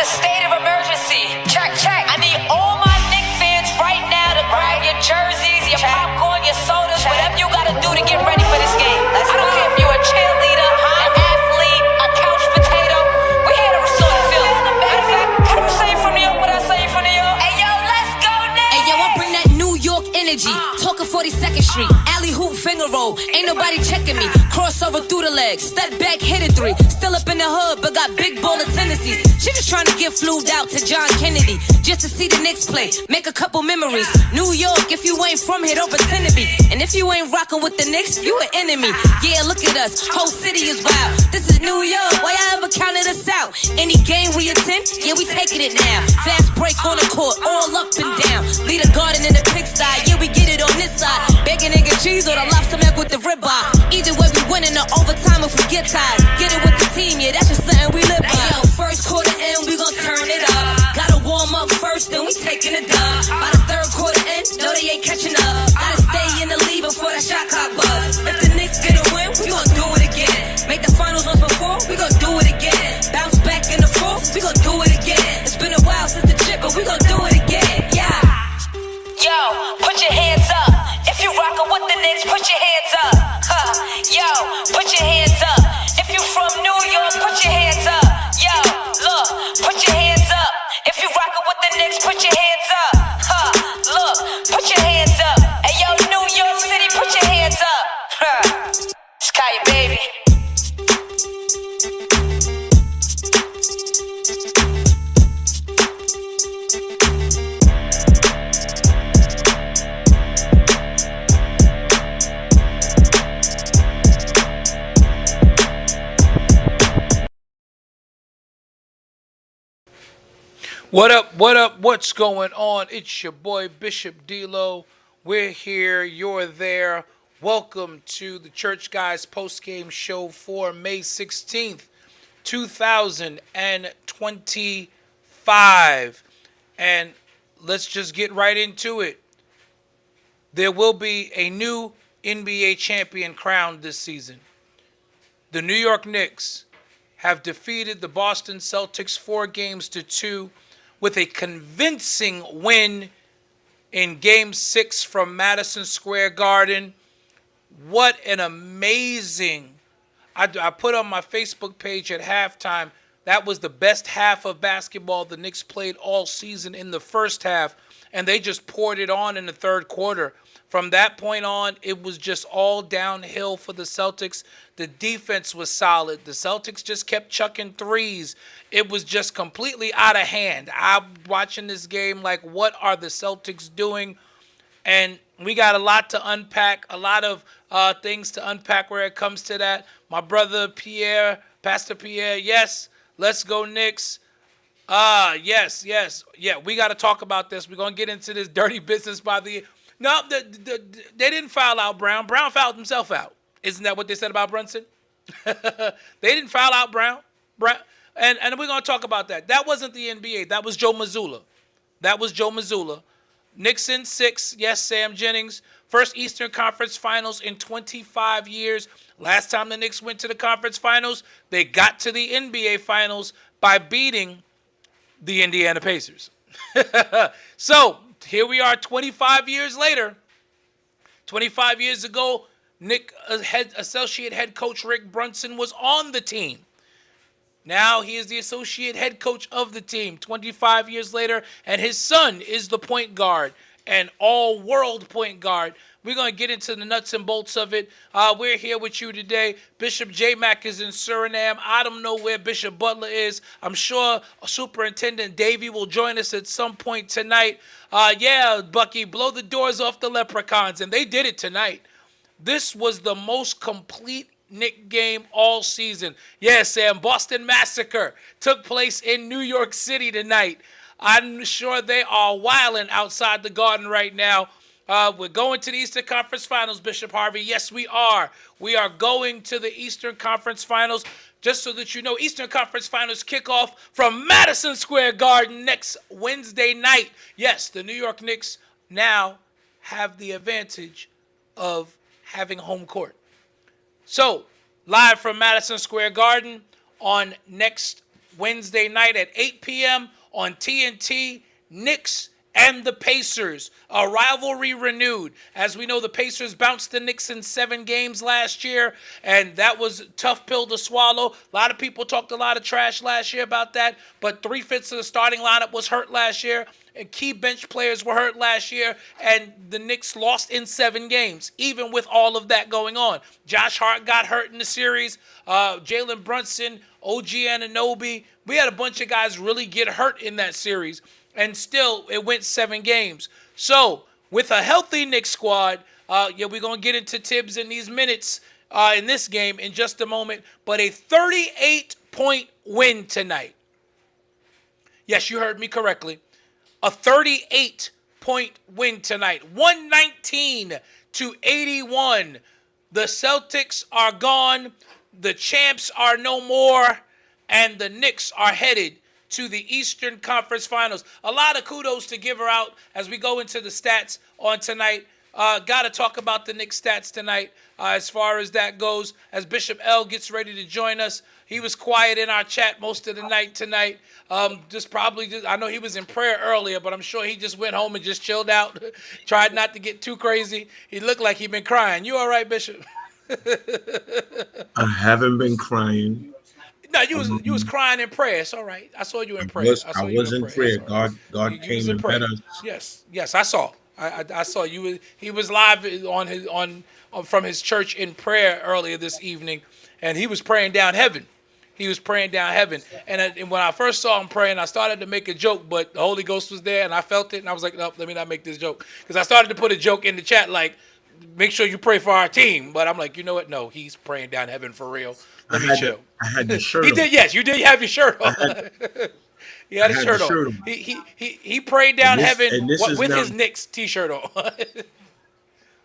a state of emergency. Check, check. I need all my Knicks fans right now to grab your jerseys, your popcorn, your sodas, whatever you gotta do to get ready for this game. I don't care if you're a cheerleader, an athlete, a couch potato. We're here to restore the field. Matter of fact, can you say it from New York what I say from New York? Hey yo, let's go Knicks! Hey yo, I bring that New York energy. Talking 42nd Street, alley hoop finger roll. Ain't nobody checking me. Crossover through the legs, step back, hit a three. Still up in the hood, but got big baller tendencies. She just trying to get flued out to John Kennedy, just to see the Knicks play, make a couple memories. New York, if you ain't from here, don't pretend to be. And if you ain't rocking with the Knicks, you an enemy. Yeah, look at us, whole city is wild. This is New York, why y'all ever counted us out? Any game we attend, yeah, we taking it now. Fast break on the court, all up and down. Lead a garden in the pigsty, yeah, we get it on this side. Bacon, egg, and cheese, or the lobster mac with the ribeye. Either way, we winning the overtime if we get tired. Get it with the team, yeah, that's just something we live by. Hey, yo, first quarter in, we gon' turn it up. Gotta warm up first, then we taking it dub. By the third quarter in, no, they ain't catching up. Gotta stay in the lead before that shot clock buzz. If the Knicks get a win, we gon' do it again. Make the finals once before, we gon' do it again. Bounce back in the fourth, we gon' do it again. It's been a while since the chip, but we gon' do it again, yeah. Yo, put your hands up. If you rockin' with the Knicks, put your hands up. Yo, put your hands up. If you from New York, put your hands up. Yo, look, put your hands up. If you rockin' with the Knicks, put your hands up. Look, put your hands up. Hey yo, New York City, put your hands up. Sky, baby. What up, what up, what's going on? It's your boy Bishop D-Lo. We're here, you're there. Welcome to the Church Guys post-game show for May 16th, 2025. And let's just get right into it. There will be a new NBA champion crowned this season. The New York Knicks have defeated the Boston Celtics 4-2 with a convincing win in Game 6 from Madison Square Garden. What an amazing... I put on my Facebook page at halftime, that was the best half of basketball the Knicks played all season in the first half, and they just poured it on in the third quarter. From that point on, it was just all downhill for the Celtics. The defense was solid. The Celtics just kept chucking threes. It was just completely out of hand. I'm watching this game like, what are the Celtics doing? And we got a lot to unpack, a lot of things to unpack where it comes to that. My brother Pierre, Pastor Pierre, yes, let's go Knicks. Yes. Yeah, we got to talk about this. We're going to get into this dirty business by the... No, they didn't foul out Brown. Brown fouled himself out. Isn't that what they said about Brunson? They didn't foul out Brown. And we're going to talk about that. That wasn't the NBA. That was Joe Mazzulla. Knicks in 6. Yes, Sam Jennings. First Eastern Conference Finals in 25 years. Last time the Knicks went to the conference finals, they got to the NBA Finals by beating the Indiana Pacers. So, here we are 25 years later. 25 years ago, associate head coach Rick Brunson was on the team. Now he is the associate head coach of the team 25 years later, and his son is the point guard, an all-world point guard. We're going to get into the nuts and bolts of it. We're here with you today. Bishop J-Mac is in Suriname. I don't know where Bishop Butler is. I'm sure Superintendent Davey will join us at some point tonight. Yeah, Bucky, blow the doors off the leprechauns. And they did it tonight. This was the most complete Knick game all season. Yeah, Sam, Boston Massacre took place in New York City tonight. I'm sure they are wilding outside the Garden right now. We're going to the Eastern Conference Finals, Bishop Harvey. Yes, we are. We are going to the Eastern Conference Finals. Just so that you know, Eastern Conference Finals kick off from Madison Square Garden next Wednesday night. Yes, the New York Knicks now have the advantage of having home court. So, live from Madison Square Garden on next Wednesday night at 8 p.m. on TNT. Knicks and the Pacers, a rivalry renewed. As we know, the Pacers bounced the Knicks in 7 games last year, and that was a tough pill to swallow. A lot of people talked a lot of trash last year about that, but 3/5 of the starting lineup was hurt last year, and key bench players were hurt last year, and the Knicks lost in 7 games, even with all of that going on. Josh Hart got hurt in the series. Jalen Brunson, OG Anunoby. We had a bunch of guys really get hurt in that series. And still, it went 7 games. So, with a healthy Knicks squad, we're going to get into Tibbs in these minutes in this game in just a moment. But a 38-point win tonight. Yes, you heard me correctly. A 38-point win tonight. 119-81. The Celtics are gone. The champs are no more. And the Knicks are headed to the Eastern Conference Finals. A lot of kudos to give her out as we go into the stats on tonight. Got to talk about the Knicks stats tonight as far as that goes. As Bishop L gets ready to join us, he was quiet in our chat most of the night tonight. I know he was in prayer earlier, but I'm sure he just went home and just chilled out. Tried not to get too crazy. He looked like he'd been crying. You all right, Bishop? I haven't been crying. No, you was crying in prayer. It's all right. I saw you in prayer. I was in prayer. God came and met us. Yes, I saw. I saw you. He was live from his church in prayer earlier this evening, and he was praying down heaven. And when I first saw him praying, I started to make a joke, but the Holy Ghost was there, and I felt it, and I was like, no, let me not make this joke, because I started to put a joke in the chat like, make sure you pray for our team. But I'm like, you know what? No, he's praying down heaven for real. Let me chill. I had the shirt on. Did, yes, you did have your shirt on. He had his shirt on. He prayed down heaven with his Knicks t-shirt on.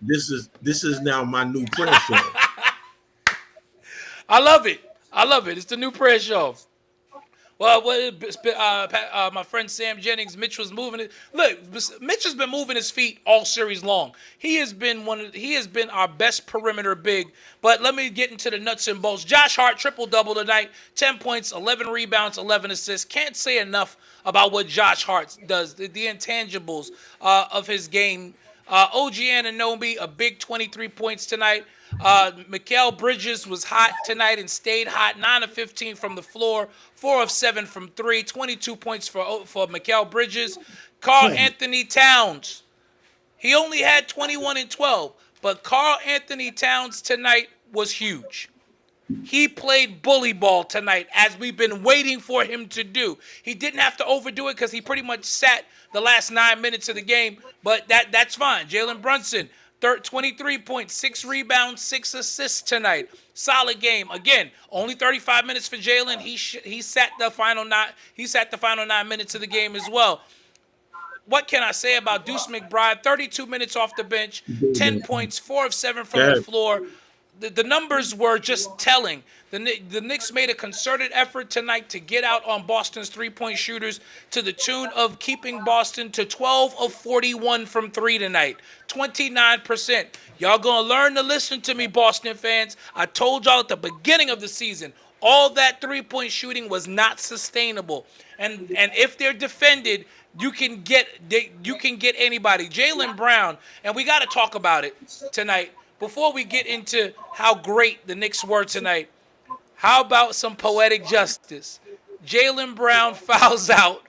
This is now my new prayer show. I love it. It's the new prayer show. Well, my friend Sam Jennings, Mitch was moving it. Look, Mitch has been moving his feet all series long. He has been our best perimeter big. But let me get into the nuts and bolts. Josh Hart, triple-double tonight, 10 points, 11 rebounds, 11 assists. Can't say enough about what Josh Hart does, the intangibles of his game. OG Anunoby, a big 23 points tonight. Mikal Bridges was hot tonight and stayed hot. 9 of 15 from the floor, 4 of 7 from 3, 22 points for Mikal Bridges. Karl Anthony Towns, he only had 21 and 12, but Karl Anthony Towns tonight was huge. He played bully ball tonight, as we've been waiting for him to do. He didn't have to overdo it because he pretty much sat the last 9 minutes of the game, but that's fine. Jalen Brunson, 23 points, 6 rebounds, 6 assists tonight. Solid game. Again, only 35 minutes for Jalen. He sat the final 9. He sat the final 9 minutes of the game as well. What can I say about Deuce McBride? 32 minutes off the bench, 10 points, 4 of 7 from the floor. The numbers were just telling. The Knicks made a concerted effort tonight to get out on Boston's three-point shooters to the tune of keeping Boston to 12 of 41 from 3 tonight, 29%. Y'all gonna learn to listen to me, Boston fans. I told y'all at the beginning of the season, all that three-point shooting was not sustainable. And if they're defended, you can get anybody. Jaylen Brown, and we got to talk about it tonight. Before we get into how great the Knicks were tonight, how about some poetic justice? Jaylen Brown fouls out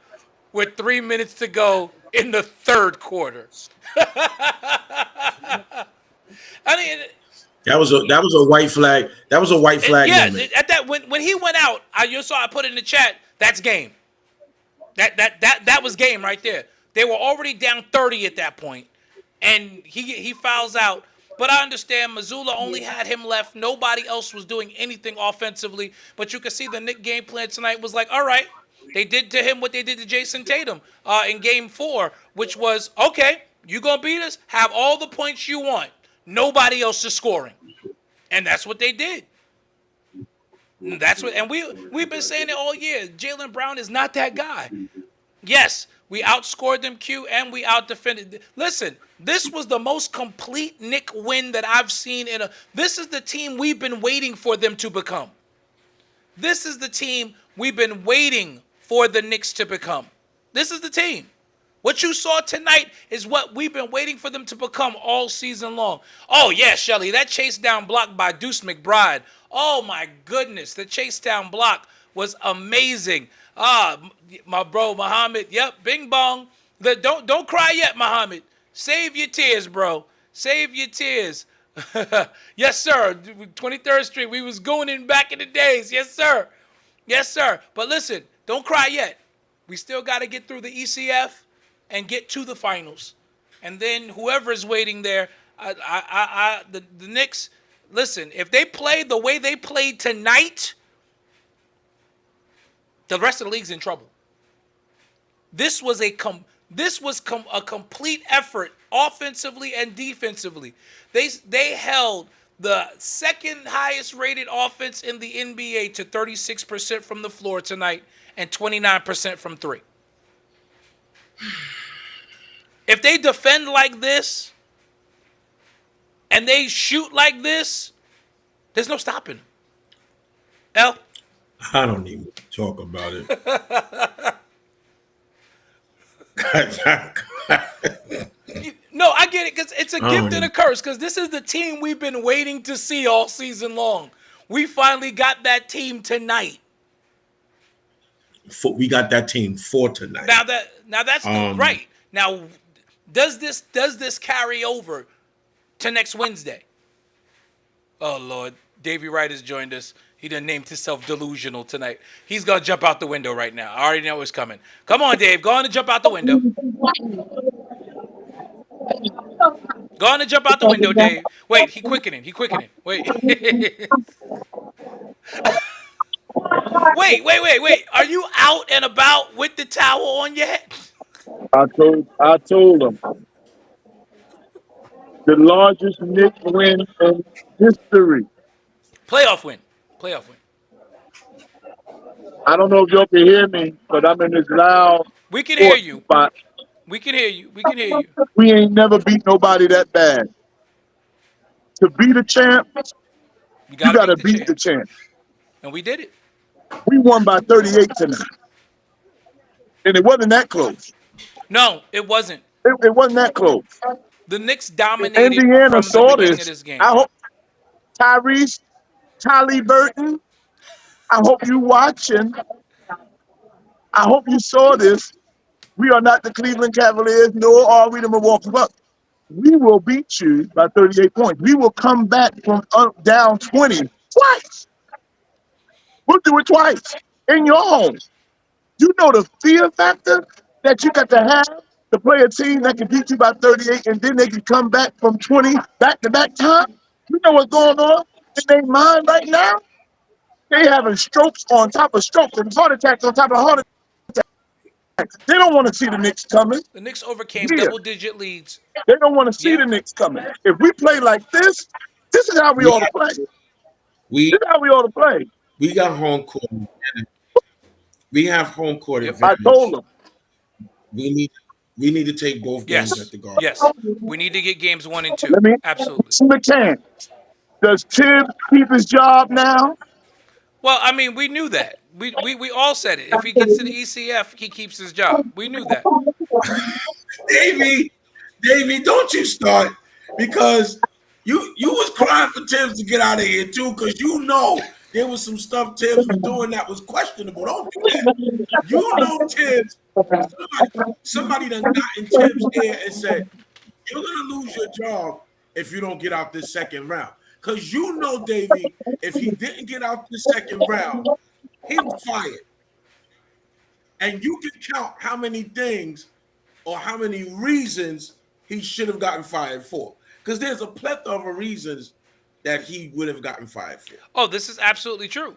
with 3 minutes to go in the third quarter. I mean, that was a white flag. That was a white flag moment. At that when he went out, I put it in the chat. That's game. That was game right there. They were already down 30 at that point, and he fouls out. But I understand Mazzulla only had him left. Nobody else was doing anything offensively. But you can see the Knicks game plan tonight was like, all right, they did to him what they did to Jason Tatum in Game 4, which was, okay, you going to beat us? Have all the points you want. Nobody else is scoring. And that's what they did. We've been saying it all year. Jaylen Brown is not that guy. Yes, we outscored them, Q, and we outdefended. Listen, this was the most complete Knick win that I've seen this is the team we've been waiting for them to become. This is the team we've been waiting for the Knicks to become. This is the team. What you saw tonight is what we've been waiting for them to become all season long. Oh, yeah, Shelly, that chase down block by Deuce McBride. Oh, my goodness, the chase down block was amazing. My bro, Muhammad, yep, bing bong. Don't cry yet, Muhammad. Save your tears, bro. Save your tears. Yes, sir. 23rd Street, we was going in back in the days. Yes, sir. Yes, sir. But listen, don't cry yet. We still got to get through the ECF and get to the finals. And then whoever is waiting there, the Knicks, listen, if they play the way they played tonight, the rest of the league's in trouble. This was a complete effort offensively and defensively. They held the second highest rated offense in the NBA to 36% from the floor tonight and 29% from three. If they defend like this and they shoot like this, there's no stopping them. L? I don't even talk about it. No, I get it, because it's a gift and a curse, because this is the team we've been waiting to see all season long. We finally got that team tonight. We got that team for tonight. Now that's right. Now, does this carry over to next Wednesday? Oh Lord, Davey Wright has joined us. He done named himself delusional tonight. He's gonna jump out the window right now. I already know it's coming. Come on, Dave. Go on and jump out the window. Go on and jump out the window, Dave. Wait, he quickening. Wait. Wait. Are you out and about with the towel on your head? I told them the largest Knicks win in history. Playoff win. I don't know if y'all can hear me, but I'm in this loud. We can hear you. Spot. We can hear you. We ain't never beat nobody that bad. To be the champ, you gotta beat the champ. And we did it. We won by 38 tonight. And it wasn't that close. No, it wasn't. It wasn't that close. The Knicks dominated Indiana from saw the beginning this. of this game. I hope Tyrese, Tylee Burton, I hope you watching. I hope you saw this. We are not the Cleveland Cavaliers, nor are we the Milwaukee Bucks. We will beat you by 38 points. We will come back from down 20 twice. We'll do it twice in your home. You know the fear factor that you got to have to play a team that can beat you by 38 and then they can come back from 20 back-to-back time? You know what's going on in their mind right now? They having strokes on top of strokes and heart attacks on top of heart attacks. They don't want to see the Knicks coming. The Knicks overcame double-digit leads. They don't want to see the Knicks coming. If we play like this is how we ought to play. This is how we ought to play. We got home court. We have home court advantage. I told them. We need to take both games at the Garden. Yes, we need to get games 1 and 2. Absolutely. Does Tibbs keep his job now? Well, I mean, we knew that. We all said it. If he gets to the ECF, he keeps his job. We knew that. Davey, don't you start, because you was crying for Tibbs to get out of here too, because you know there was some stuff Tibbs was doing that was questionable. Don't do that. You know Tibbs. Somebody done got in Tibbs' ear and said, "You're gonna lose your job if you don't get out this second round." Because you know, Davey, if he didn't get out the second round, he was fired. And you can count how many things or how many reasons he should have gotten fired for. Because there's a plethora of reasons that he would have gotten fired for. Oh, this is absolutely true.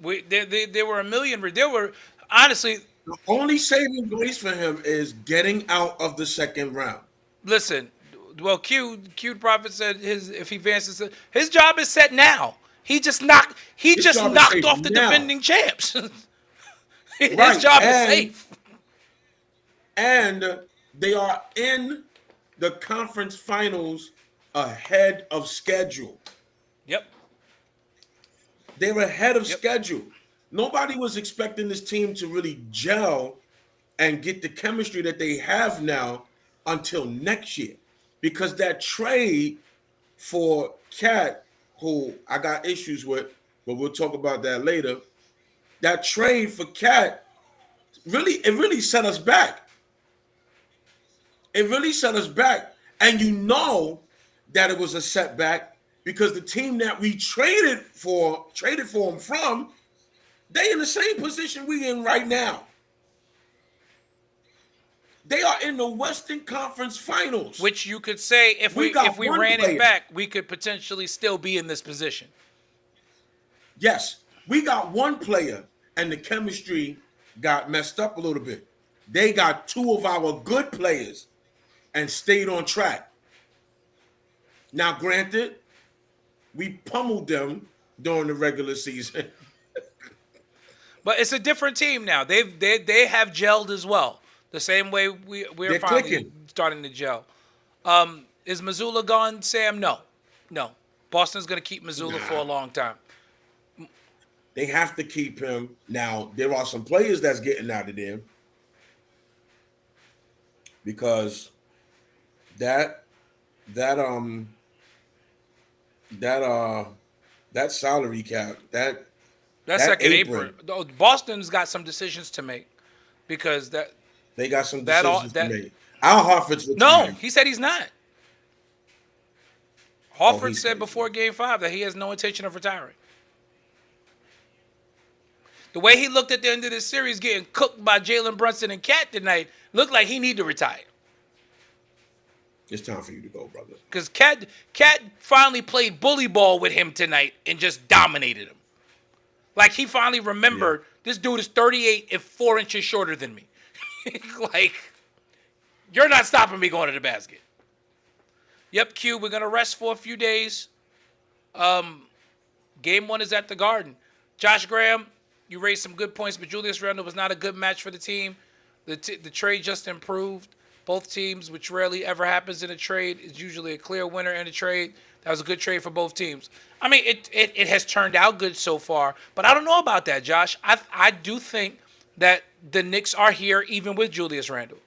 There were a million. There were, honestly. The only saving grace for him is getting out of the second round. Listen. Well, Q Prophet said if he advances, his job is set now. He just knocked off the defending champs. His job is safe. And they are in the conference finals ahead of schedule. Yep. They're ahead of Yep. schedule. Nobody was expecting this team to really gel and get the chemistry that they have now until next year. Because that trade for Cat, who I got issues with, but we'll talk about that later. That trade for Cat really set us back. It really set us back. And you know that it was a setback because the team that we traded for him from, they in the same position we in right now. They are in the Western Conference Finals. Which you could say if We we got if we one ran player. it back, we could potentially still be in this position. Yes, we got one player, and the chemistry got messed up a little bit. They got two of our good players and stayed on track. Now, granted, we pummeled them during the regular season. But it's a different team now. They have gelled as well. The same way we're They're finally clicking. starting to gel. Is Missoula gone, Sam? No. Boston's going to keep Missoula for a long time. They have to keep him. Now, there are some players that's getting out of there because that salary cap, That's that second apron. April. Boston's got some decisions to make because they got some That all- decisions that- to make. Al Horford's no, retired. he said he's not. Oh, Horford he said said before Game 5 that he has no intention of retiring. The way he looked at the end of the series getting cooked by Jalen Brunson and Cat tonight looked like he need to retire. It's time for you to go, brother. Because Cat finally played bully ball with him tonight and just dominated him. Like he finally remembered this dude is 38 and 4 inches shorter than me. Like, you're not stopping me going to the basket. Yep, Q, we're going to rest for a few days. Game 1 is at the Garden. Josh Graham, you raised some good points, but Julius Randle was not a good match for the team. The trade just improved. Both teams, which rarely ever happens in a trade, is usually a clear winner in a trade. That was a good trade for both teams. I mean, it has turned out good so far, but I don't know about that, Josh. I do think that the Knicks are here even with Julius Randle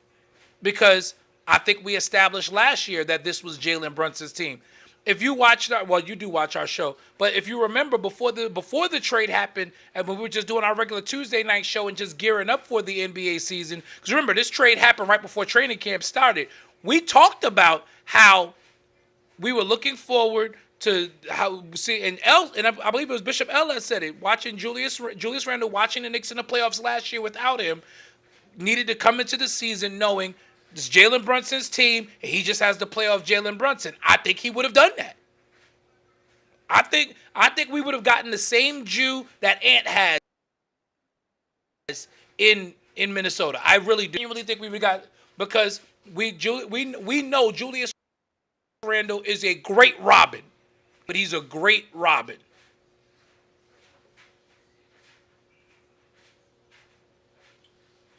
because I think we established last year that this was Jalen Brunson's team. If you watched you do watch our show, but if you remember before the trade happened and when we were just doing our regular Tuesday night show and just gearing up for the NBA season, because remember this trade happened right before training camp started. We talked about how we were looking forward to how I believe it was Bishop L that said it. Watching Julius Randle watching the Knicks in the playoffs last year without him needed to come into the season knowing this Jalen Brunson's team, and he just has to play off Jalen Brunson. I think he would have done that. I think we would have gotten the same Jew that Ant has in Minnesota. I really do. I really think we would have got because we know Julius Randle is a great Robin, but he's a great Robin.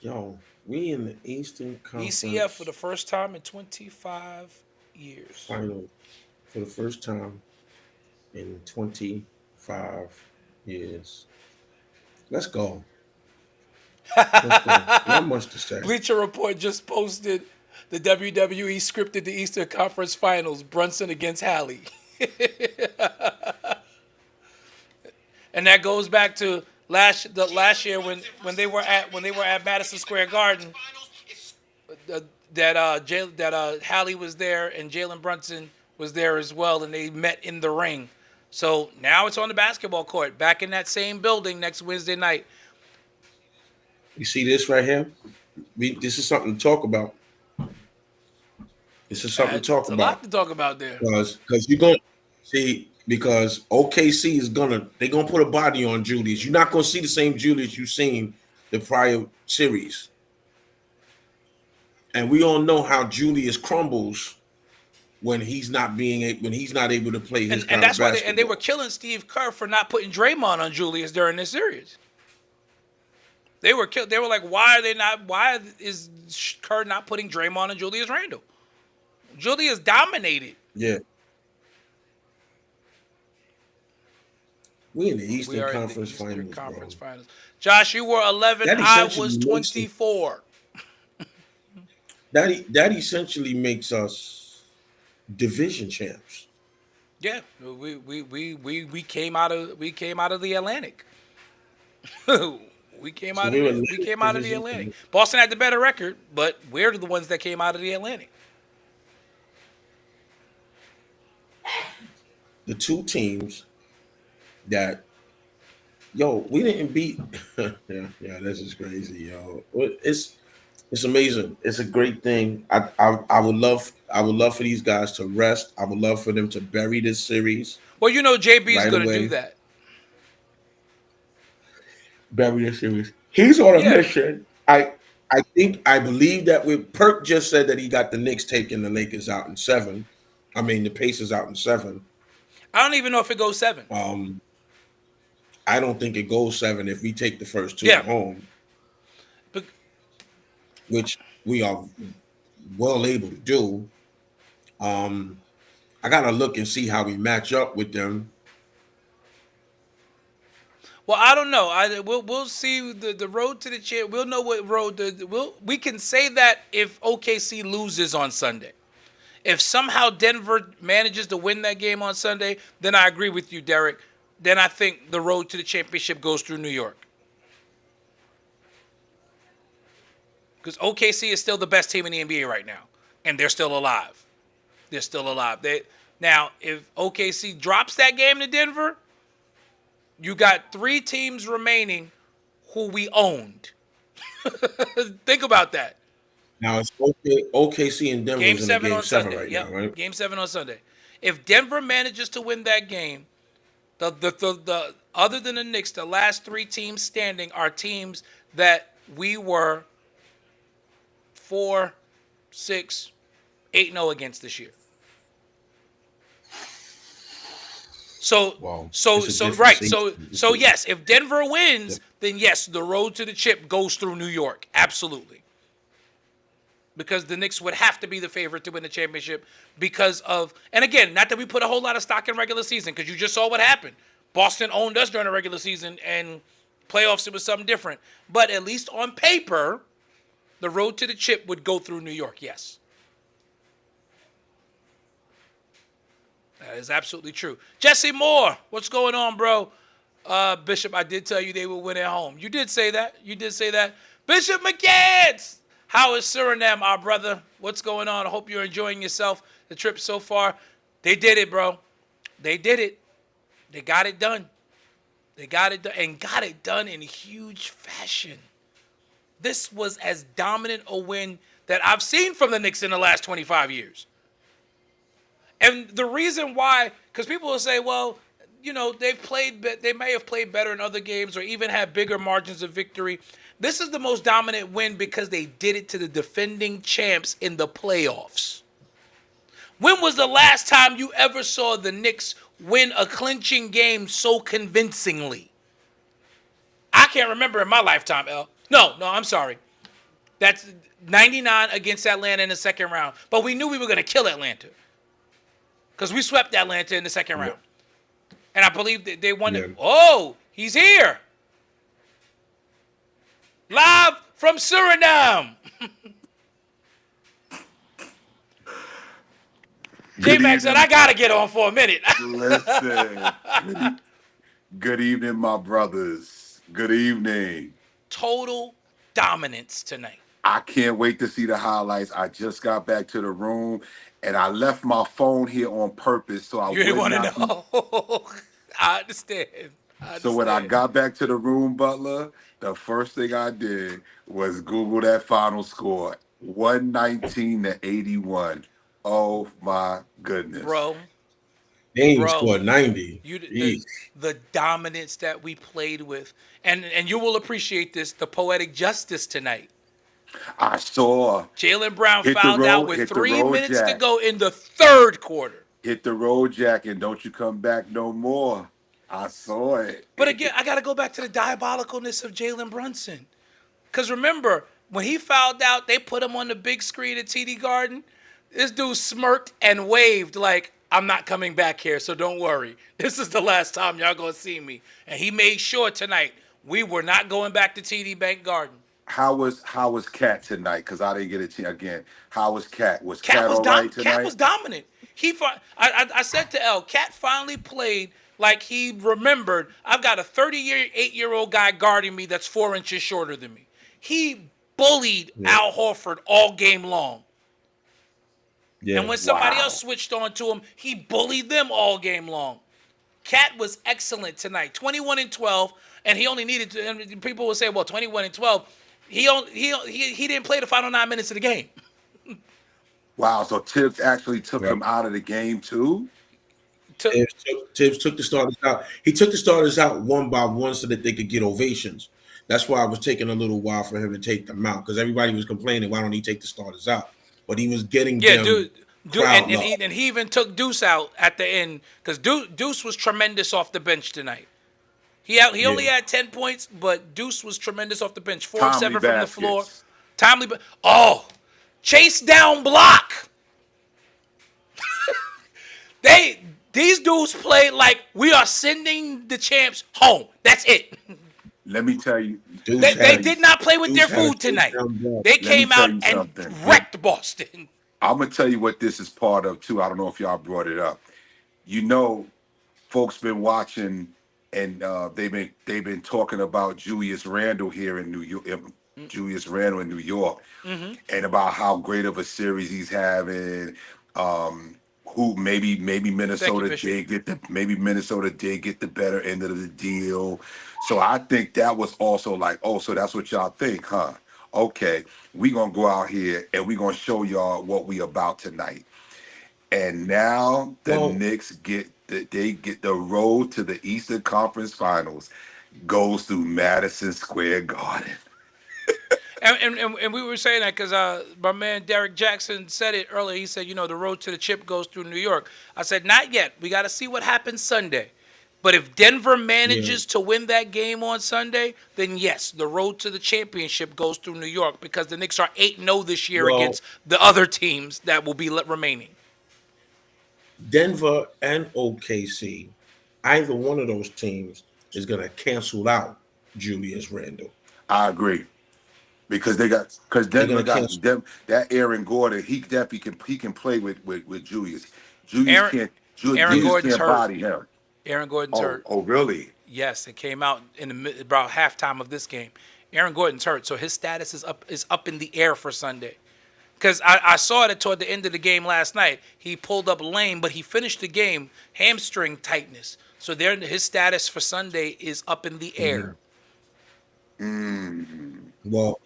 Yo, we in the Eastern Conference ECF for the first time in 25 years. final for the first time in 25 years. Let's go. Let's go. Not much to say. Bleacher Report just posted the WWE scripted the Eastern Conference Finals, Brunson against Halley. And that goes back to last year when they were at Madison Square Garden. That Halley was there and Jalen Brunson was there as well, and they met in the ring. So now it's on the basketball court, back in that same building next Wednesday night. You see this right here? This is something to talk about. This is something to talk There's a about. lot to talk about there. Because you're going to see, because OKC they're gonna put a body on Julius. You're not gonna see the same Julius you've seen the prior series. And we all know how Julius crumbles when he's not able to play his And that's why they basketball. were killing Steve Kerr for not putting Draymond on Julius during this series. They were like, why is Kerr not putting Draymond on Julius Randle? Julius dominated. Yeah. We in the We Eastern are in the Conference Eastern Finals, Conference bro. Finals. Josh, you were 11. That I essentially was makes us, 24. that essentially makes us division champs. Yeah, we came out of the Atlantic. So we were We Atlantic came out of the division Atlantic. champs. Boston had the better record, but we're the ones that came out of the Atlantic. The two teams that we didn't beat. Yeah, this is crazy, yo. It's amazing. It's a great thing. I would love for these guys to rest. I would love for them to bury this series Well, you know JB is right going to do away. that. Bury this series. He's on a Yeah, mission. I believe that with Perk just said that he got the Knicks taking the Lakers out in 7. I mean the Pacers out in 7. I don't even know if it goes 7. I don't think it goes 7 if we take the first two Yeah, at home, but which we are well able to do. I gotta look and see how we match up with them. well, I don't know. We'll see the road to the champ. We'll know what road we can say that if OKC loses on Sunday. If somehow Denver manages to win that game on Sunday, then I agree with you, Derek. Then I think the road to the championship goes through New York. Because OKC is still the best team in the NBA right now. And they're still alive. They're still alive. Now, if OKC drops that game to Denver, you got 3 teams remaining who we owned. Think about that. Now it's OKC and Denver's Game in the 7 game on 7 Sunday. right Yep. now, right? Game 7 on Sunday. If Denver manages to win that game, the other than the Knicks, the last 3 teams standing are teams that we were 4, 6, 8-0 against this year. So Wow. so It's a so different right. season. So yes, if Denver wins, then yes, the road to the chip goes through New York. Absolutely. Because the Knicks would have to be the favorite to win the championship because of, and again, not that we put a whole lot of stock in regular season, because you just saw what happened. Boston owned us during the regular season, and playoffs, it was something different. But at least on paper, the road to the chip would go through New York, yes. That is absolutely true. Jesse Moore, what's going on, bro? Bishop, I did tell you they would win at home. You did say that. You did say that. Bishop McGants, how is Suriname, our brother? What's going on? I hope you're enjoying yourself, the trip so far. They did it, bro. They did it. They got it done. They got it done, and got it done in huge fashion. This was as dominant a win that I've seen from the Knicks in the last 25 years. And the reason why, because people will say, well, you know, they may have played better in other games or even had bigger margins of victory. This is the most dominant win because they did it to the defending champs in the playoffs. When was the last time you ever saw the Knicks win a clinching game so convincingly? I can't remember in my lifetime, El. No, I'm sorry. That's 99 against Atlanta in the second round. But we knew we were going to kill Atlanta because we swept Atlanta in the second round. And I believe that they won it. Oh, he's here. Live from Suriname. J-Mac said, I got to get on for a minute. Listen. Good evening, my brothers. Good evening. Total dominance tonight. I can't wait to see the highlights. I just got back to the room, and I left my phone here on purpose so I You didn't would want to not know. I understand. So when I got back to the room, Butler, the first thing I did was Google that final score, 119-81. Oh my goodness, Bro, They ain't scored 90. the dominance that we played with. And you will appreciate this, the poetic justice tonight. I saw Jaylen Brown hit the fouled out road- with hit the 3 road minutes to jack. go in the third quarter. hit the road, Jack, and don't you come back no more. I saw it. But again, I got to go back to the diabolicalness of Jalen Brunson. Because remember, when he fouled out, they put him on the big screen at TD Garden. This dude smirked and waved like, I'm not coming back here, so don't worry. This is the last time y'all gonna see me. And he made sure tonight we were not going back to TD Bank Garden. How was Cat tonight? Because I didn't get a chance again. How was Cat? Was Cat Cat was all right Cat was tonight? dominant. I said to L, Cat finally played like he remembered. I've got a 38-year-old guy guarding me that's 4 inches shorter than me. He bullied Al Horford all game long. Yeah. And when somebody Wow. else switched on to him, he bullied them all game long. Cat was excellent tonight, 21 and 12, and he only needed to. And people will say, "Well, 21 and 12, he didn't play the final 9 minutes of the game." Wow. So Tibbs actually took Right. him out of the game too. Tibbs took the starters out. He took the starters out one by one so that they could get ovations. That's why it was taking a little while for him to take them out because everybody was complaining, why don't he take the starters out? But he was getting Yeah, them dude, crowd and love. he even took Deuce out at the end because Deuce was tremendous off the bench tonight. He only had 10 points, but Deuce was tremendous off the bench. 4 of Timely 7 from the floor. baskets. Timely, chase down block. These dudes play like we are sending the champs home. That's it. Let me tell you. Deuce They had- did not play with Deuce their had a food tonight. touchdown block. They me came tell out you and something. wrecked Boston. I'm gonna tell you what this is part of too. I don't know if y'all brought it up. You know, folks been watching and they've been talking about Julius Randle here in New York. Julius Randle in New York, and about how great of a series he's having. Who maybe Minnesota Bishop. did get the better end of the deal. So I think that was also like, oh, so that's what y'all think, huh? Okay, we gonna go out here and we gonna show y'all what we about tonight. And now the Well- Knicks get the road to the Eastern Conference Finals goes through Madison Square Garden. And we were saying that because my man Derek Jackson said it earlier. He said, the road to the chip goes through New York. I said, not yet. We got to see what happens Sunday. But if Denver manages to win that game on Sunday, then yes, the road to the championship goes through New York because the Knicks are 8-0 this year Well- against the other teams that will be remaining. Denver and OKC, either one of those teams is going to cancel out Julius Randle. I agree. Because Denver gonna got cancel. them that Aaron Gordon, he definitely can play with Julius. Julius Aaron Gordon's can't hurt. body him. Aaron Gordon's hurt. Oh, really? Yes, it came out in about halftime of this game. Aaron Gordon's hurt, so his status is up in the air for Sunday. Because I saw it toward the end of the game last night. He pulled up lame, but he finished the game hamstring tightness. So his status for Sunday is up in the air. Well,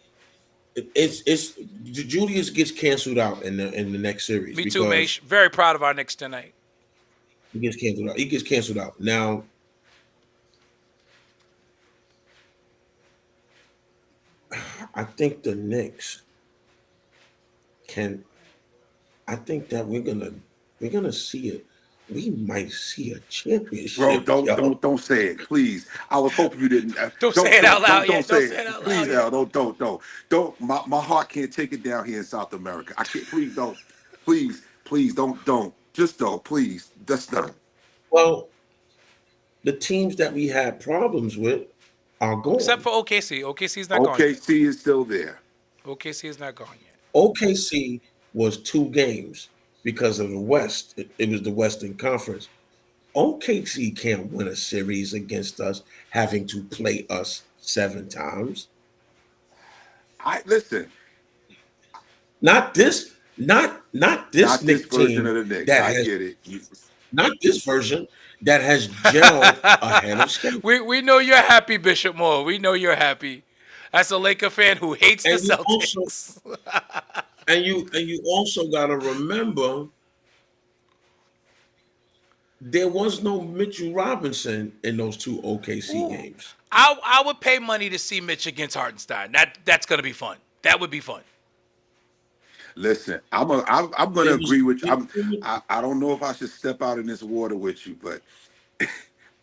it's Julius gets canceled out in the next series. Me too, because Maish. Very proud of our Knicks tonight. He gets canceled out. He gets canceled out. Now, I think the Knicks can. I think that we're gonna see it. We might see a championship. Bro, yo. don't say it, please. I was hoping you didn't. Don't say it out loud. Don't Yeah, say don't say it out Please, loud. Al, don't. My heart can't take it down here in South America. I can't. Please don't. Please don't. Just don't. Please. That's not. Well, the teams that we had problems with are gone. Except for OKC. OKC's not gone yet. OKC is still there. OKC is not gone yet. OKC was 2 games because of the West. It was the Western Conference. OKC can't win a series against us, having to play us 7 times. I listen. Not this Not this Knicks version team of the Knicks. that I has, get it. not this version that has gelled ahead of schedule. We know you're happy, Bishop Moore. We know you're happy. That's a Laker fan who hates the And you Celtics. And you also got to remember there was no Mitchell Robinson in those 2 OKC games. I would pay money to see Mitch against Hartenstein. That's gonna be fun. That would be fun. Listen, I'm going to agree with you. I don't know if I should step out in this water with you, but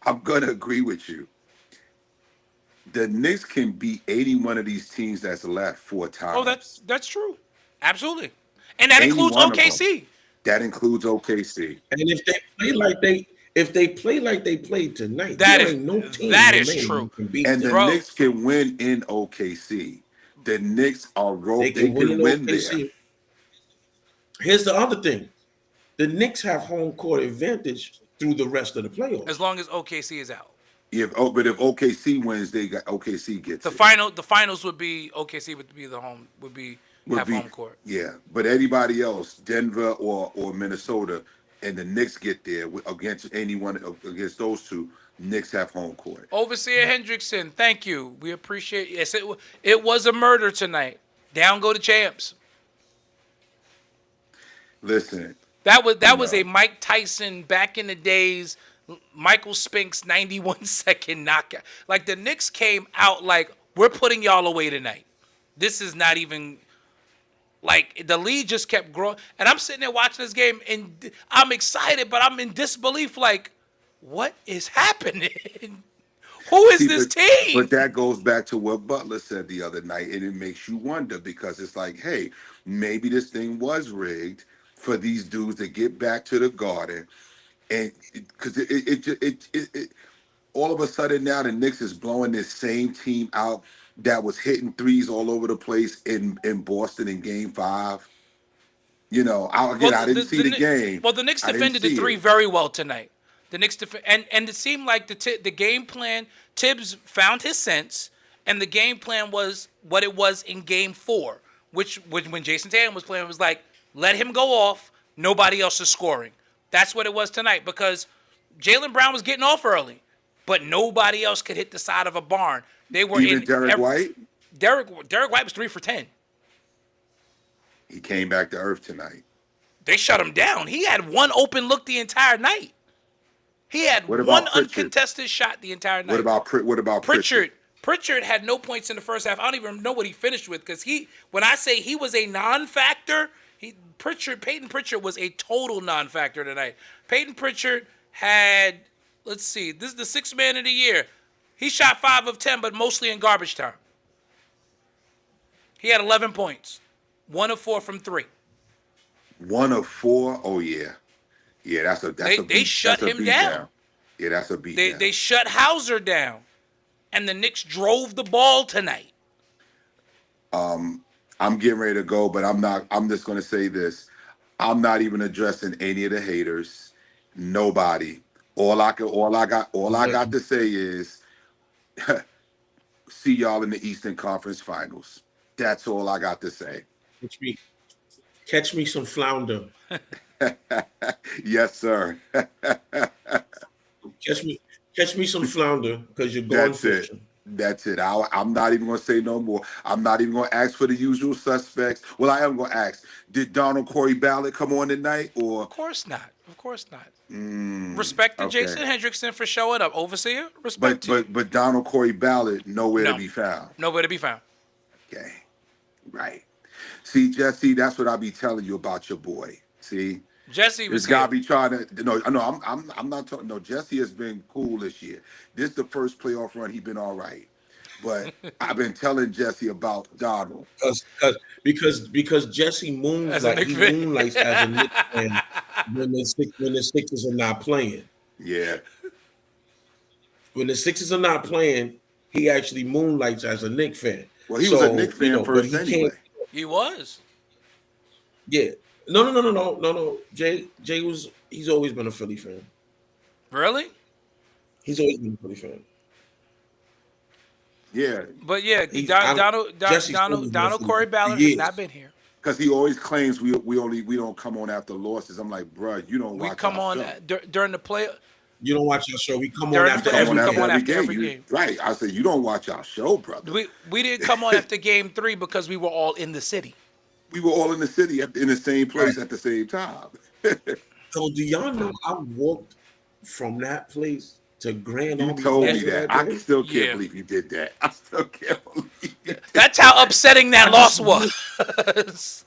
I'm going to agree with you. The Knicks can beat 81 of these teams that's left 4 times. Oh, that's true. Absolutely. And that Any includes one of them. OKC. That includes OKC. And if they play like they played tonight, That there is- ain't no team that is remaining true. who can beat And the them. Bro. Knicks can win in OKC. The Knicks are They can win in there. OKC. Here's the other thing: the Knicks have home court advantage through the rest of the playoffs. As long as OKC is out. But if OKC wins, they got OKC gets The it. the finals would be OKC would be have home court. Yeah, but anybody else, Denver or Minnesota, and the Knicks get there against against those two. Knicks have home court. Overseer Hendrickson, thank you. We appreciate. Yes, it was a murder tonight. Down go the champs. Listen, That was a Mike Tyson back in the days. Michael Spinks 91-second knockout. Like the Knicks came out like we're putting y'all away tonight. This is not even like the lead just kept growing. And I'm sitting there watching this game and I'm excited, but I'm in disbelief. Like, what is happening? Who is this team? But that goes back to what Butler said the other night, and it makes you wonder because it's like, hey, maybe this thing was rigged for these dudes to get back to the Garden, and because it all of a sudden now the Knicks is blowing this same team out that was hitting threes all over the place in Boston in Game 5. You know, I didn't see the game. Well, the Knicks I didn't defended the see three it. very well tonight. The Knicks and it seemed like the game plan. Tibbs found his sense, and the game plan was what it was in Game 4, which when Jason Tatum was playing was like, let him go off. Nobody else is scoring. That's what it was tonight because Jaylen Brown was getting off early, but nobody else could hit the side of a barn. They were Even Derek White. Derek White was 3 for 10. He came back to earth tonight. They shut him down. He had one open look the entire night. He had What about one Pritchard? uncontested shot the entire night. What about Pritchard? Pritchard had no points in the first half. I don't even know what he finished with because when I say he was a non-factor, Peyton Pritchard was a total non-factor tonight. Peyton Pritchard had, let's see, this is the 6th man of the year. He shot 5 of 10, but mostly in garbage time. He had 11 points, 1 of 4 from 3. 1 of 4. Oh yeah, that's a They shut him down. Yeah, that's a beat down. They shut Hauser down, and the Knicks drove the ball tonight. I'm getting ready to go, but I'm not. I'm just going to say this. I'm not even addressing any of the haters. Nobody. All I got to say is, see y'all in the Eastern Conference Finals. That's all I got to say. Catch me some flounder. Yes, sir. Catch me some flounder because you're going That's it. fishing. That's it. I'm not even going to say no more. I'm not even going to ask for the usual suspects. Well, I am going to ask, did Donald Corey Ballard come on tonight? Or Of course not. Respect to okay. Jason Hendrickson for showing up. Overseer, respect to you. but Donald Corey Ballard nowhere No. to be found. Nowhere to be found. Okay, right. See, Jesse, that's what I be telling you about your boy. See, Jesse was this guy here. be trying to. No, I'm not talking. No, Jesse has been cool this year. This is the first playoff run. He's been all right. But I've been telling Jesse about Donald. Because Jesse As a Knicks fan. moonlights as a Knicks fan when the Sixers are not playing. Yeah, When the Sixers are not playing, he actually moonlights as a Knicks fan. well, he was a Knicks fan but first he anyway. can't. He was. Yeah. No. He's always been a Philly fan. Really? He's always been a Philly fan. Yeah, But yeah, Jesse's always been Donald for Corey Ballard has years. not been here. because he always claims we don't come on after losses. I'm like, bruh, you don't watch. We come our on show. During the play. You don't watch our show. We come on During after the- every we come game. on after every You- game. Right. I said, you don't watch our show, brother. We didn't come on after Game 3 because we were all in the city. We were all in the city in the same place at the same time. So do y'all know I walked from that place to Grand You Army told me Fair that. that I day? still can't Yeah. believe you did that. I still can't believe it. That's how upsetting that loss was.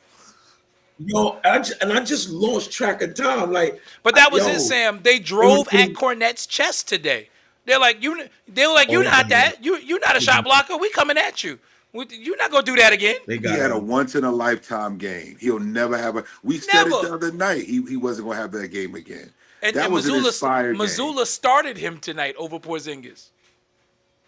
Yo, I just lost track of time. Like, But that was yo, it, Sam. They drove it at was- Cornette's chest today. They're like, you're not yeah. that. You're not a shot blocker. We coming at you. You're not gonna do that again. They He got had a him. once in a lifetime game. He'll never have a. We said it Never. the other night. He wasn't gonna have that game again. And, That and was an inspired game. Missoula started him tonight over Porzingis.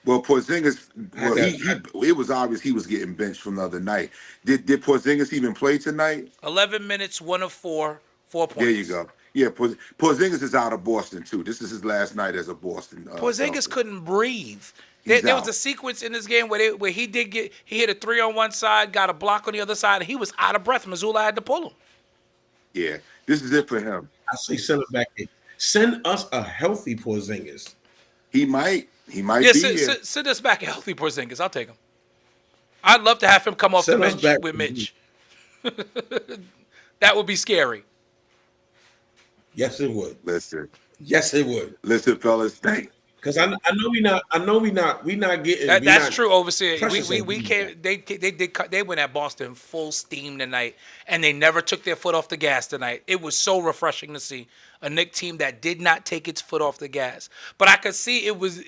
Well, Porzingis, I well, got- it was obvious he was getting benched from the other night. Did Porzingis even play tonight? 11 minutes, 1 of 4, 4 points. There you go. Yeah, Porzingis is out of Boston too. This is his last night as a Boston. Porzingis Celtic. couldn't breathe. He's There was out. a sequence in this game where he hit a 3 on one side, got a block on the other side, and he was out of breath. Missoula had to pull him. Yeah, this is it for him. I say send it back in. Send us a healthy Porzingis. He might Yeah, be here. send us back a healthy Porzingis. I'll take him. I'd love to have him come off Send the us bench back- with Mitch. That would be scary. Yes, it would. Listen, Yes, it would. fellas. Because I know we not. I know we not getting. That's true, Overseer. Precious We ain't came. They went at Boston full steam tonight, and they never took their foot off the gas tonight. It was so refreshing to see a Knick team that did not take its foot off the gas. But I could see it was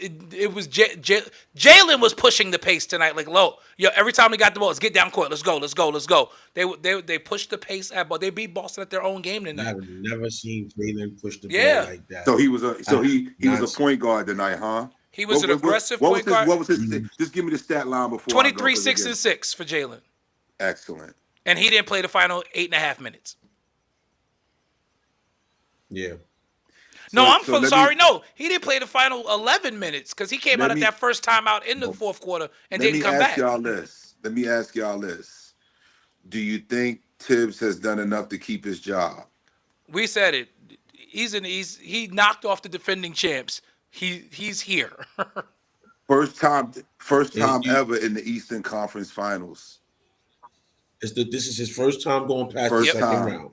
Jalen was pushing the pace tonight. Like, low, every time we got the ball, let's get down court. Let's go. They pushed the pace at, but they beat Boston at their own game I tonight. have never seen Jalen push the Yeah. ball like that. So he was a he was Nonsense. a point guard tonight, huh? He was an aggressive point guard. What was his? Just give me the stat line before. I go, 23, 'cause 6, again- and 6 for Jalen, Excellent. and he didn't play the final 8.5 minutes. Yeah. No, So let me- sorry. No, he didn't play the final 11 minutes because he came Let out at me- that first time out in the fourth quarter and Let didn't me come ask back. y'all this. Let me ask y'all this. Do you think Tibbs has done enough to keep his job? We said it. He knocked off the defending champs. He's here. First time you- ever in the Eastern Conference Finals. This is his first time going past First the second time. round.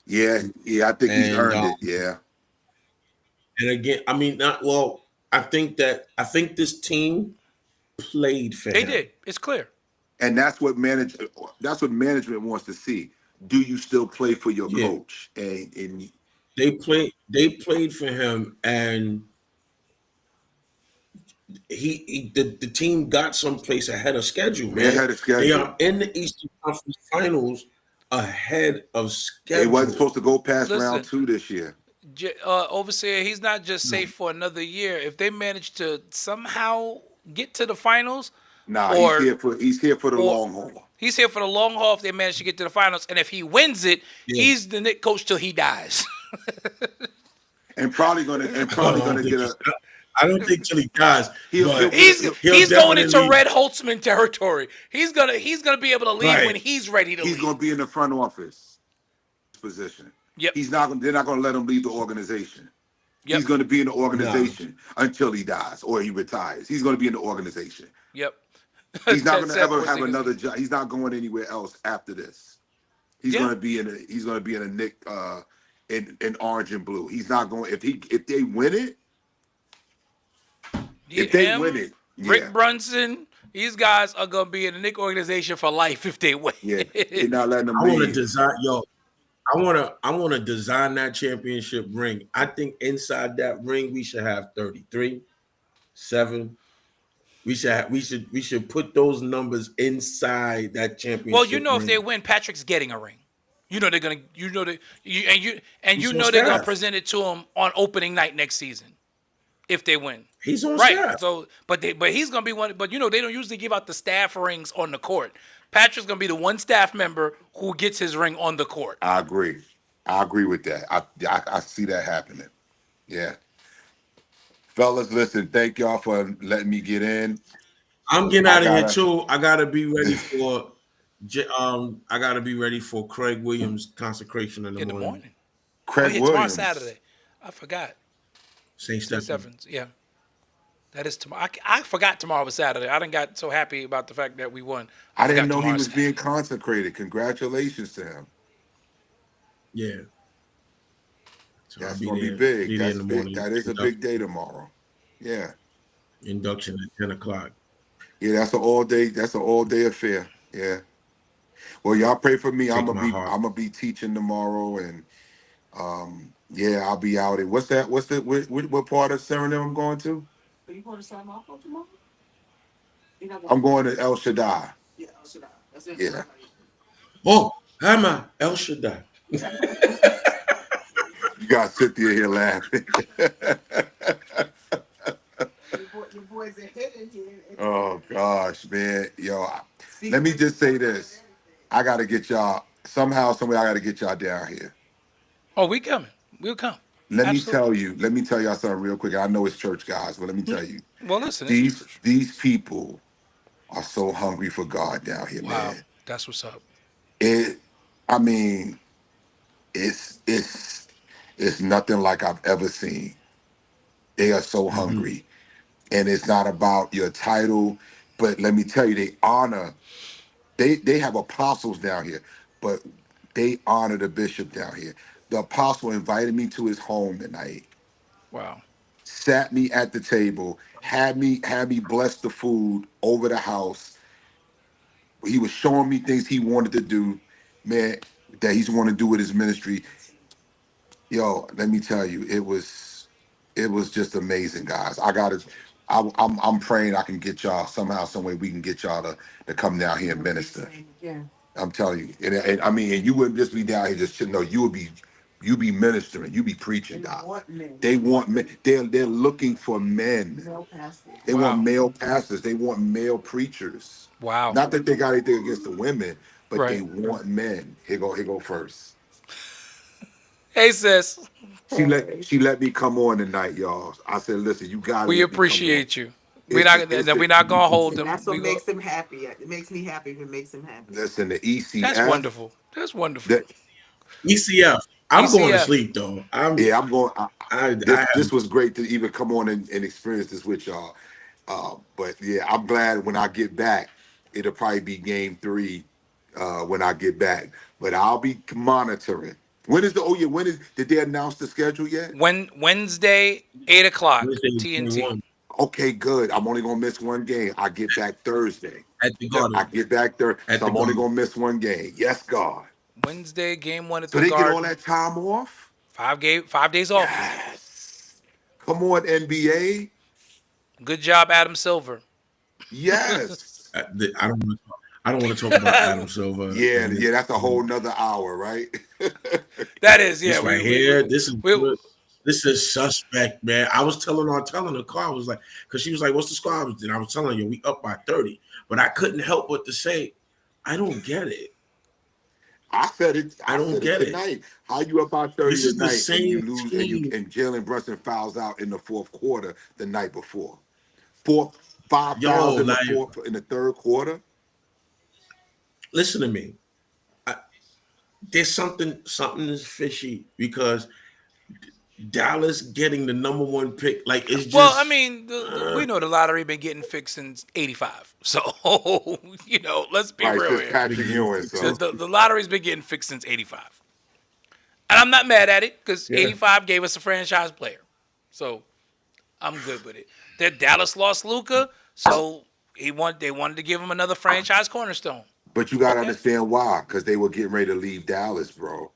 Yeah, I think he's And, earned it. Yeah. And again, I mean, not well. I think this team played for They him. did. It's clear. And that's what management wants to see. Do you still play for your Yeah. coach? And They played for him, and the team got someplace ahead of schedule, man. ahead of schedule. They are in the Eastern Conference Finals ahead of schedule. they wasn't supposed to go past Listen. round 2 this year. Overseer, he's not just safe for another year. If they manage to somehow get to the finals, Nah, Or- he's here for the or- long haul. he's here for the long haul. If they manage to get to the finals, and if he wins it, Yeah. he's the Knick coach till he dies. And probably gonna get a I don't think till he dies. He'll- but He's he'll going into definitely- Red Holtzman territory. He's gonna be able to leave Right. when he's ready to he's leave. gonna be in the front office position. Yep. They're not gonna let him leave the organization. Yep. He's gonna be in the organization until he dies or he retires. He's gonna be in the organization. Yep. He's not gonna Said ever have Porzingis. another job. He's not going anywhere else after this. He's Yeah. gonna be in a Knick in orange and blue. He's not going if they win it. If they Him, win it, Rick yeah. Brunson, these guys are gonna be in the Knick organization for life if they win. Yeah, they're not letting them I want to leave. design, I want to design that championship ring. I think inside that ring we should have 33, 7. We should put those numbers inside that championship. Well, you know, if ring. they win, Patrick's getting a ring. You know they're gonna. You know they. You He's you on know they're gonna staff. present it to him on opening night next season, if they win. He's on Right. staff. So, but he's gonna be one. But you know they don't usually give out the staff rings on the court. Patrick's gonna be the one staff member who gets his ring on the court. I agree with that. I see that happening. Yeah. Fellas, listen, thank y'all for letting me get in. I'm getting out of here gotta- too. I gotta be ready for. I gotta be ready for Craig Williams' consecration in the In the morning. morning. Craig Tomorrow Williams. Saturday. I forgot. St. Stephen. Stephens. Yeah. That is tomorrow. I forgot tomorrow was Saturday. I didn't got so happy about the fact that we won. I didn't forgot know he tomorrow's was Saturday. being consecrated. Congratulations to him. Yeah. So That's I'll gonna be there. big. Be there That's in the big. morning. That is a big day tomorrow. Yeah. Induction at 10 o'clock. Yeah, that's an all day affair. Yeah. Well, y'all pray for me. I'm Take my heart. gonna be teaching tomorrow, and yeah, I'll be out. And what part of Suriname I'm going to? Are you going to San Marco tomorrow? I'm going to El Shaddai. Yeah. Oh, Hama El Shaddai. You got Cynthia here laughing. Oh gosh, man. Yo, let me just say this. I gotta get y'all somehow, some way I gotta get y'all down here. Oh, we coming. We'll come. Absolutely. Let me tell y'all something real quick. I know it's church guys, but let me tell you. Well, listen. These people are so hungry for God down here, Wow, man. that's what's up. It I mean, it's nothing like I've ever seen. They are so Mhm. hungry. And it's not about your title, but let me tell you, they honor, they have apostles down here, but they honor the bishop down here. The apostle invited me to his home tonight, Wow. sat me at the table, had me bless the food over the house. He was showing me things he wanted to do, man, that he's want to do with his ministry. Yo, let me tell you, it was just amazing, guys. I'm praying I can get y'all somehow, some way we can get y'all to come down here and minister. I'm telling you, and I mean, and you wouldn't just be down here just chilling. No, you be ministering, you be preaching, God. They want men. They're looking for men. They want Wow. male pastors. They want male preachers. Wow. Not that they got anything against the women, but they Right. want men. Here go first. Hey, sis. She let me come on tonight, y'all. I said, listen, you gotta We let me come on. appreciate you. We're It's not. the it's We're not gonna hold And them. that's We what go. makes him happy. It makes me happy if it makes him happy. listen the That's ECF. wonderful. That's wonderful. That ECF. I'm going to ECF. sleep though. yeah, I'm going. I This was great to even come on and experience this with y'all. But yeah, I'm glad when I get back, it'll probably be game 3 when I get back. But I'll be monitoring. When did they announce the schedule yet? Wednesday, 8 o'clock. Wednesday TNT. 21 Okay, good. I'm only gonna miss one game. I get back Thursday. at the I Garden. get back there, At so the I'm only Garden. gonna miss one game. Yes, God. Wednesday, game 1 at So the they get all Garden. that time off? 5 days off. Yes. Come on, NBA. Good job, Adam Silver. Yes. I don't want to. I don't want to talk about Adam Silver. Yeah, yeah, that's a whole nother hour, right? That is, yeah. This right here. This is good. This is suspect, man. I was telling the car, I was like, because she was like, "What's the score?" And I was telling you, we up by 30, but I couldn't help but to say, I don't get it. I said it. I I don't said it get it. tonight. How you up by 30 This is the tonight and you same lose team. and Jalen Brunson fouls out in the fourth quarter the night before. Five Yo, fouls in the like, fourth in the third quarter. listen to me. There's something is fishy because Dallas getting the number 1 pick, like it's Well, I just mean, we know the lottery been getting fixed since '85. So, let's be Right, real since here. Patrick Ewing. The, So the, the lottery's been getting fixed since '85. And I'm not mad at it because yeah. '85 gave us a franchise player. So, I'm good with it. Dallas lost Luka, so they wanted to give him another franchise cornerstone. but you gotta Okay. understand why, because they were getting ready to leave Dallas, bro.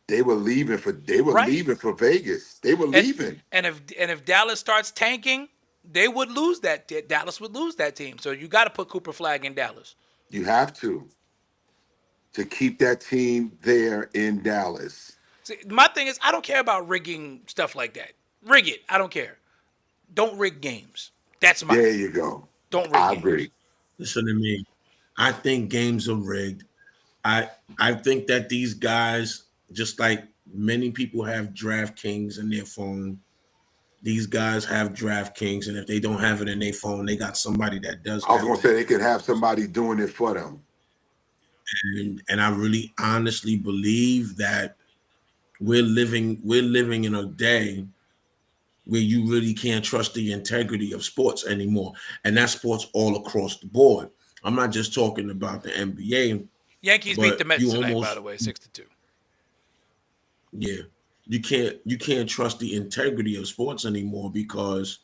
They were leaving Right. Vegas. They were And leaving. if Dallas starts tanking, they would lose that. Dallas would lose that team. So you got to put Cooper Flag in Dallas. You have to keep that team there in Dallas. See, my thing is, I don't care about rigging stuff like that. Rig it. I don't care. Don't rig games. That's my There thing. you go. Don't rig I games. agree. Listen to me. I think games are rigged. I think that these guys, just like many people have DraftKings in their phone, these guys have DraftKings, and if they don't have it in their phone, they got somebody that does I was have gonna it. say they could have somebody doing it for them. And I really honestly believe that we're living in a day where you really can't trust the integrity of sports anymore. And that's sports all across the board. I'm not just talking about the NBA, Yankees beat the but Mets you tonight, by almost the way, 6-2. yeah. You can't trust the integrity of sports anymore because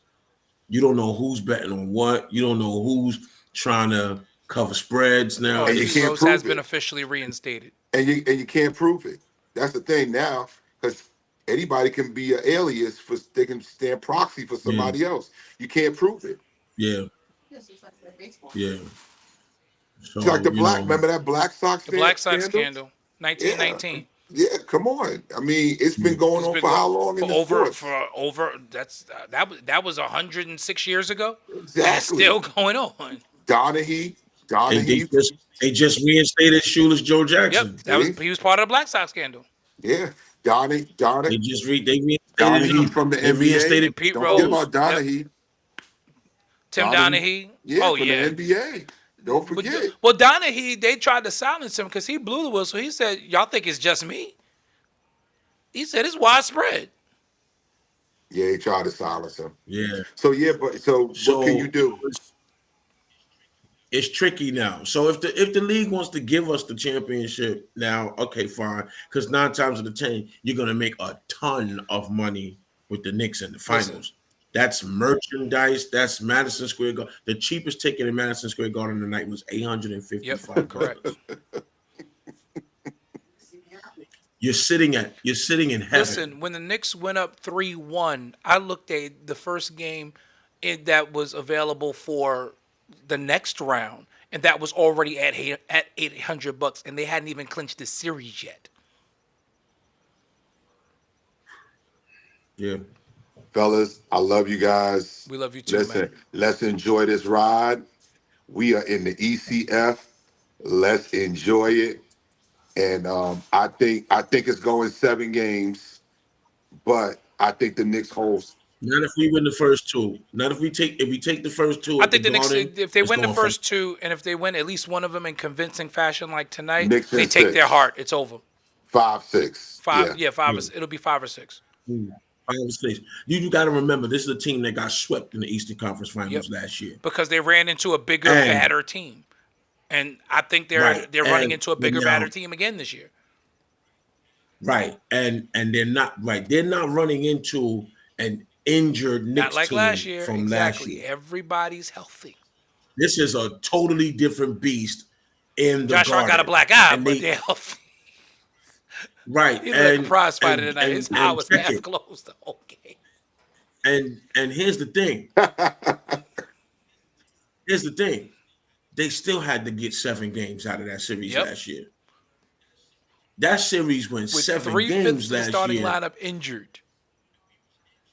you don't know who's betting on what. You don't know who's trying to cover spreads now. Well, And you D can't Rose has prove been it. officially reinstated. And you can't prove it. That's the thing now, because anybody can be an alias for they can stand proxy for Yeah, somebody else. You can't prove it. yeah, yeah. It's like So the remember that Black Sox The Black Sox scandal? scandal, Yeah. 1919. Yeah, come on. I mean, it's been going It's on been for going how long in for the over sports? that was 106 years ago, and it's Exactly. still going on. Donahue. they just reinstated Shoeless Joe Yep, Jackson. See? he was part of the Black Sox scandal. Yeah. They reinstated Donahue him. from the They NBA. And Pete Don't forget Rose, about Donahue. Tim Donahue. Donahue. Yeah, Oh from yeah. the NBA. Don't forget. Well, Donahue, they tried to silence him because he blew the whistle. He said, "Y'all think it's just me?" He said it's widespread. Yeah, he tried to silence him. Yeah. So what can you So do? it's tricky now. So if the league wants to give us the championship now, okay, fine. Because 9 times out of 10, you're gonna make a ton of money with the Knicks in the finals. Listen. That's merchandise. That's Madison Square Garden. The cheapest ticket in Madison Square Garden tonight was $855. Yep, correct. You're sitting in heaven. Listen, when the Knicks went up 3-1, I looked at the first game that was available for the next round, and that was already at $800, and they hadn't even clinched the series yet. Yeah. Fellas, I love you guys. We love you too, Listen, man. let's enjoy this ride. We are in the ECF. Let's enjoy it. And I think it's going 7 games, but I think the Knicks holds. Not if we win the first 2. Not if we take the first 2. I at think the Knicks, Garden, if they it's win the going first 2, and if they win at least one of them in convincing fashion like tonight, Knicks they in take 6. their heart. It's over. 5-6. 5, Yeah. 5. It'll be 5 or 6. 5 or 6. You got to remember, this is a team that got swept in the Eastern Conference Finals last year. Because they ran into a bigger, And- badder team. And I think they're Right. running And into a bigger, now- badder team again this year. Right. And they're not right. They're not running into an injured Knicks Not like team last year. from Exactly. last year. Everybody's healthy. This is a totally different beast in the Josh Hart Garden. got a black eye, And but they- they're healthy. Right. He looked like a prize fighter and- tonight. and- His eye and was check half it. closed the whole game. And here's the thing. Here's the thing. They still had to get 7 games out of that series Yep. last year. That series went With 7 3/5 games of the last starting year, lineup injured.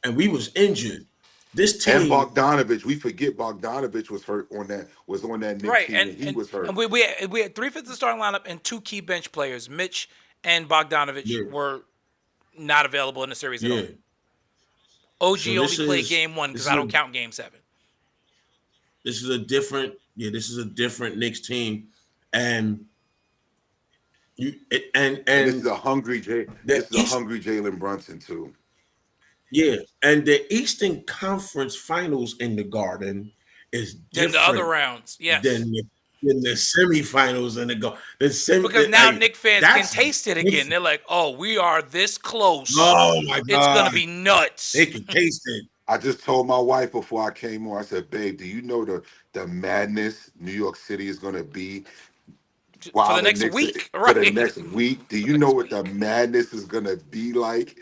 and we was injured. This And team, Bogdanovich, we forget Bogdanovich was hurt on that Knicks Right. team, and he was hurt. And we had 3/5 of the starting lineup and 2 key bench players. Mitch and Bogdanovich Yeah. were not available in the series at yeah. all. OG So only this played is- game 1 because this I is don't a- count game 7. This is a different Knicks team, and And this is and a hungry Jalen Brunson too. yeah, and the Eastern Conference Finals in the Garden is Then different the other rounds, yes. than the semifinals in the Because now Knicks fans can that's- taste it again. They're like, oh, we are this close. Oh my god, It's going to be nuts. They can taste it. I just told my wife before I came on. I said, "Babe, do you know the madness New York City is going to be For the next Knicks- week. For the Right. next week, do you know what the madness is going to be like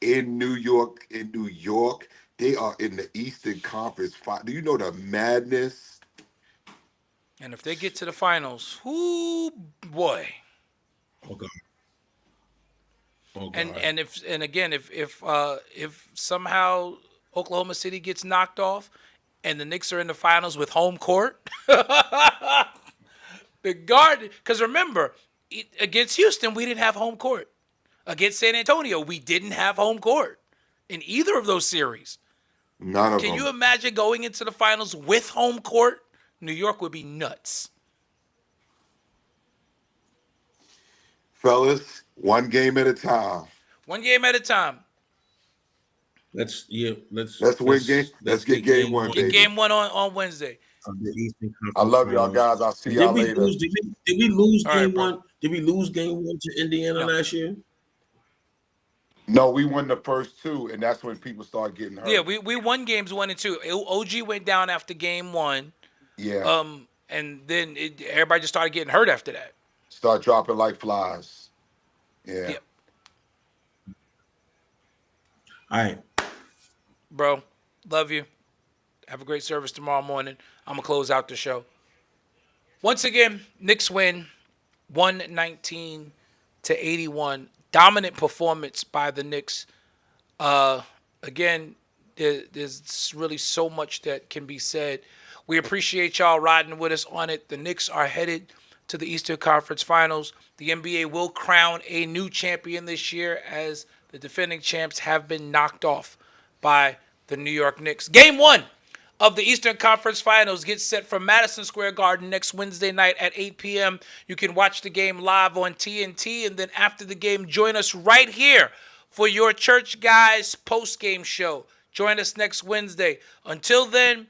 in New York? In New York, they are in the Eastern Conference. Do you know the madness? And if they get to the finals, whoo, boy. Oh god. Oh god. And if somehow Oklahoma City gets knocked off and the Knicks are in the finals with home court, the Garden, because remember, against Houston, we didn't have home court. Against San Antonio, we didn't have home court in either of those series. None of Can them. you imagine going into the finals with home court? New York would be nuts. Fellas, one game at a time. One game at a time. Let's win game. Let's get game 1, Get baby. game 1 on Wednesday. Of the Eastern Conference I love y'all Finals. guys. I'll see y'all later. Did we lose All right, game bro. 1? Did we lose game 1 to Indiana No. last year? No, we won the first 2, and that's when people start getting hurt. Yeah, we won games 1 and 2. OG went down after game 1. Yeah. And then everybody just started getting hurt after that. Start dropping like flies. Yeah. Yep. All right. Bro, love you. Have a great service tomorrow morning. I'm going to close out the show. Once again, Knicks win 119-81. Dominant performance by the Knicks. Again, there's really so much that can be said. We appreciate y'all riding with us on it. The Knicks are headed to the Eastern Conference Finals. The NBA will crown a new champion this year as the defending champs have been knocked off by the New York Knicks. Game 1 of the Eastern Conference Finals gets set for Madison Square Garden next Wednesday night at 8 p.m. You can watch the game live on TNT, and then after the game, join us right here for your Church Guys post-game show. Join us next Wednesday. Until then,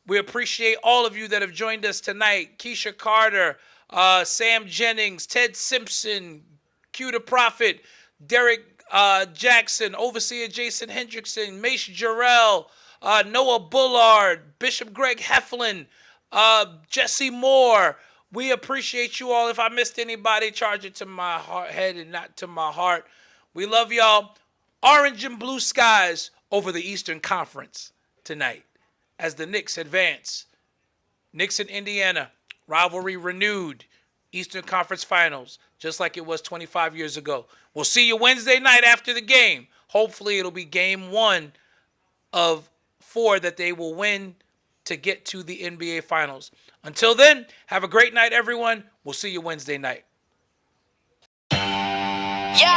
we appreciate all of you that have joined us tonight. Keisha Carter, Sam Jennings, Ted Simpson, Q the Prophet, Derek Jackson, Overseer Jason Hendrickson, Mace Jarrell, Noah Bullard, Bishop Greg Heflin, Jesse Moore. We appreciate you all. If I missed anybody, charge it to my head and not to my heart. We love y'all. Orange and blue skies over the Eastern Conference tonight as the Knicks advance. Knicks in Indiana, rivalry renewed. Eastern Conference Finals, just like it was 25 years ago. We'll see you Wednesday night after the game. Hopefully it'll be game 1 of 4 that they will win to get to the NBA Finals. Until then, have a great night, everyone. We'll see you Wednesday night. Yo,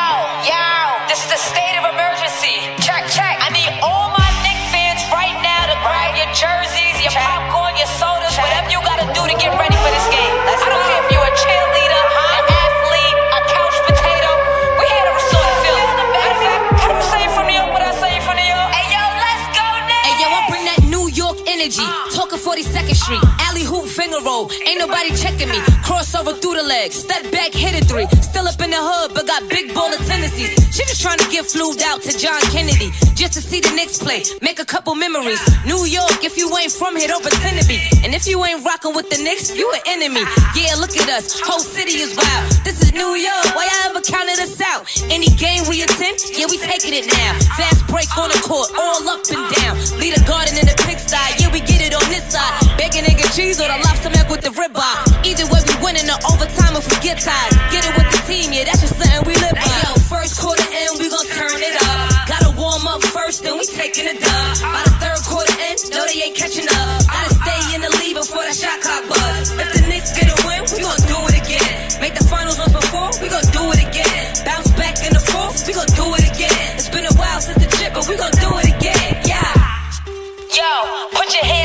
this is the state of emergency. Check. I need all my Knicks fans right now to grab your jerseys, your popcorn, your sodas, whatever you gotta do to get ready for this game. I don't care if you're a cheerleader, an athlete, a couch potato. We're here to restore the feeling. Matter of fact, can you say it from New York what I say from New York? Hey, yo, let's go now. Hey, yo, I bring that New York energy. Talking 42nd Street. Alley hoop finger roll. Ain't nobody checking me. Crossover through the legs. Step back, hit a 3. Still up in the hood, but got big baller tendencies. She just trying to get flued out to John Kennedy. Just to see the Knicks play. Make a couple memories. New York, if you ain't from here, don't pretend to be. And if you ain't rocking with the Knicks, you an enemy. Yeah, look at us. Whole city is wild. This is New York. Why y'all ever counted us out? Any game we attend, yeah, we taking it now. Fast break on the court, all up and down. Lead a garden in the pigsty. Yeah, we get it on this side. Bacon, egg, and cheese or the lobster mac with the ribeye. Either way, we winning the overtime if we get tired. Get it with the team, yeah, that's just something we live by. Hey, yo, first quarter in, we gon' turn it up. Gotta warm up first, then we taking it dub. By the third quarter in, no, they ain't catching up. Gotta stay in the lead before the shot clock buzz. If the Knicks get a win, we gon' do it again. Make the finals once before, we gon' do it again. Bounce back in the fourth, we gon' do it again. It's been a while since the chip, but we gon' do it again, yeah. Yo, put your hands